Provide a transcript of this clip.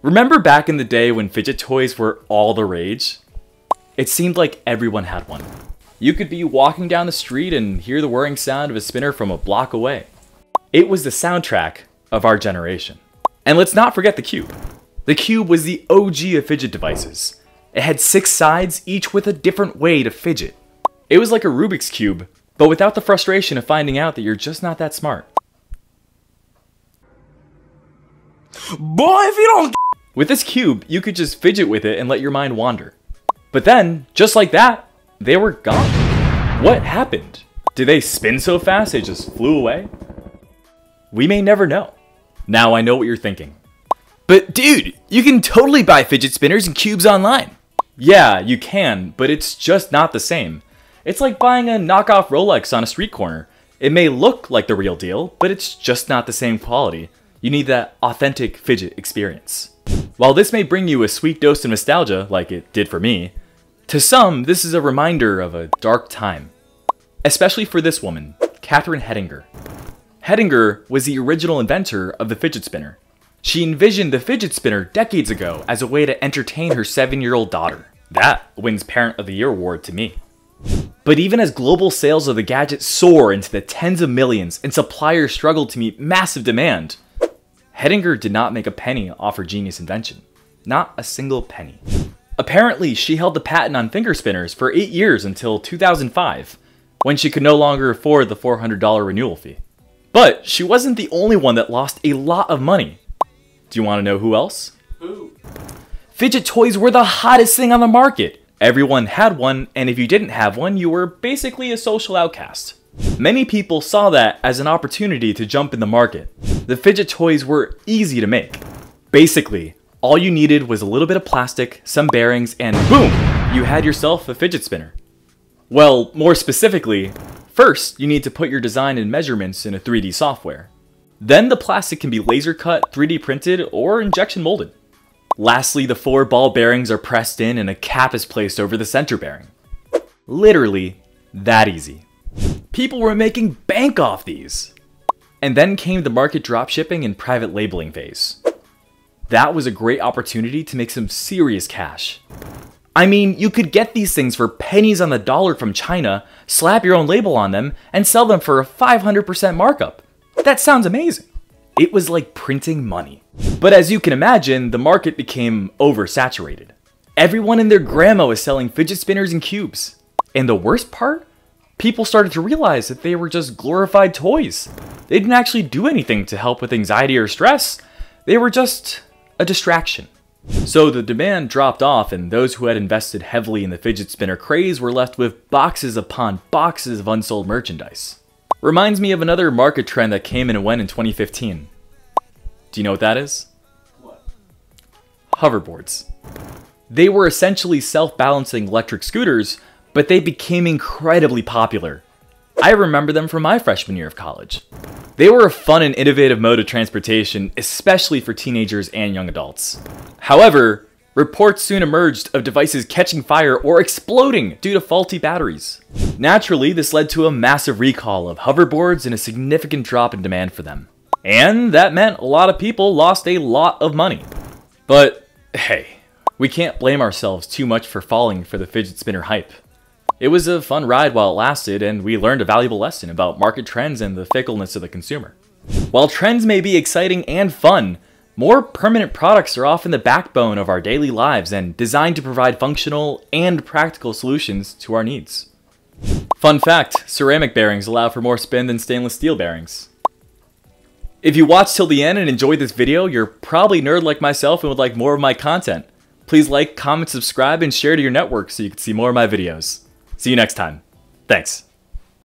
Remember back in the day when fidget toys were all the rage? It seemed like everyone had one. You could be walking down the street and hear the whirring sound of a spinner from a block away. It was the soundtrack of our generation. And let's not forget the cube. The cube was the OG of fidget devices. It had 6 sides, each with a different way to fidget. It was like a Rubik's Cube, but without the frustration of finding out that you're just not that smart. Boy, if you don't... With this cube, you could just fidget with it and let your mind wander. But then, just like that, they were gone. What happened? Did they spin so fast they just flew away? We may never know. Now I know what you're thinking. But dude, you can totally buy fidget spinners and cubes online. Yeah, you can, but it's just not the same. It's like buying a knockoff Rolex on a street corner. It may look like the real deal, but it's just not the same quality. You need that authentic fidget experience. While this may bring you a sweet dose of nostalgia, like it did for me, to some, this is a reminder of a dark time. Especially for this woman, Catherine Hettinger. Hettinger was the original inventor of the fidget spinner. She envisioned the fidget spinner decades ago as a way to entertain her 7-year-old daughter. That wins Parent of the Year award to me. But even as global sales of the gadget soar into the tens of millions and suppliers struggle to meet massive demand, Hettinger did not make a penny off her genius invention. Not a single penny. Apparently, she held the patent on finger spinners for 8 years until 2005, when she could no longer afford the $400 renewal fee. But she wasn't the only one that lost a lot of money. Do you want to know who else? Who? Fidget toys were the hottest thing on the market. Everyone had one, and if you didn't have one, you were basically a social outcast. Many people saw that as an opportunity to jump in the market. The fidget toys were easy to make. Basically, all you needed was a little bit of plastic, some bearings, and boom! You had yourself a fidget spinner. Well, more specifically, first you need to put your design and measurements in a 3D software. Then the plastic can be laser cut, 3D printed, or injection molded. Lastly, the 4 ball bearings are pressed in and a cap is placed over the center bearing. Literally, that easy. People were making bank off these. And then came the market dropshipping and private labeling phase. That was a great opportunity to make some serious cash. I mean, you could get these things for pennies on the dollar from China, slap your own label on them, and sell them for a 500% markup. That sounds amazing. It was like printing money. But as you can imagine, the market became oversaturated. Everyone and their grandma was selling fidget spinners and cubes. And the worst part? People started to realize that they were just glorified toys. They didn't actually do anything to help with anxiety or stress. They were just a distraction. So the demand dropped off, and those who had invested heavily in the fidget spinner craze were left with boxes upon boxes of unsold merchandise. Reminds me of another market trend that came and went in 2015. Do you know what that is? What? Hoverboards. They were essentially self-balancing electric scooters, but they became incredibly popular. I remember them from my freshman year of college. They were a fun and innovative mode of transportation, especially for teenagers and young adults. However, reports soon emerged of devices catching fire or exploding due to faulty batteries. Naturally, this led to a massive recall of hoverboards and a significant drop in demand for them. And that meant a lot of people lost a lot of money. But hey, we can't blame ourselves too much for falling for the fidget spinner hype. It was a fun ride while it lasted, and we learned a valuable lesson about market trends and the fickleness of the consumer. While trends may be exciting and fun, more permanent products are often the backbone of our daily lives and designed to provide functional and practical solutions to our needs. Fun fact, ceramic bearings allow for more spin than stainless steel bearings. If you watched till the end and enjoyed this video, you're probably a nerd like myself and would like more of my content. Please like, comment, subscribe, and share to your network so you can see more of my videos. See you next time. Thanks.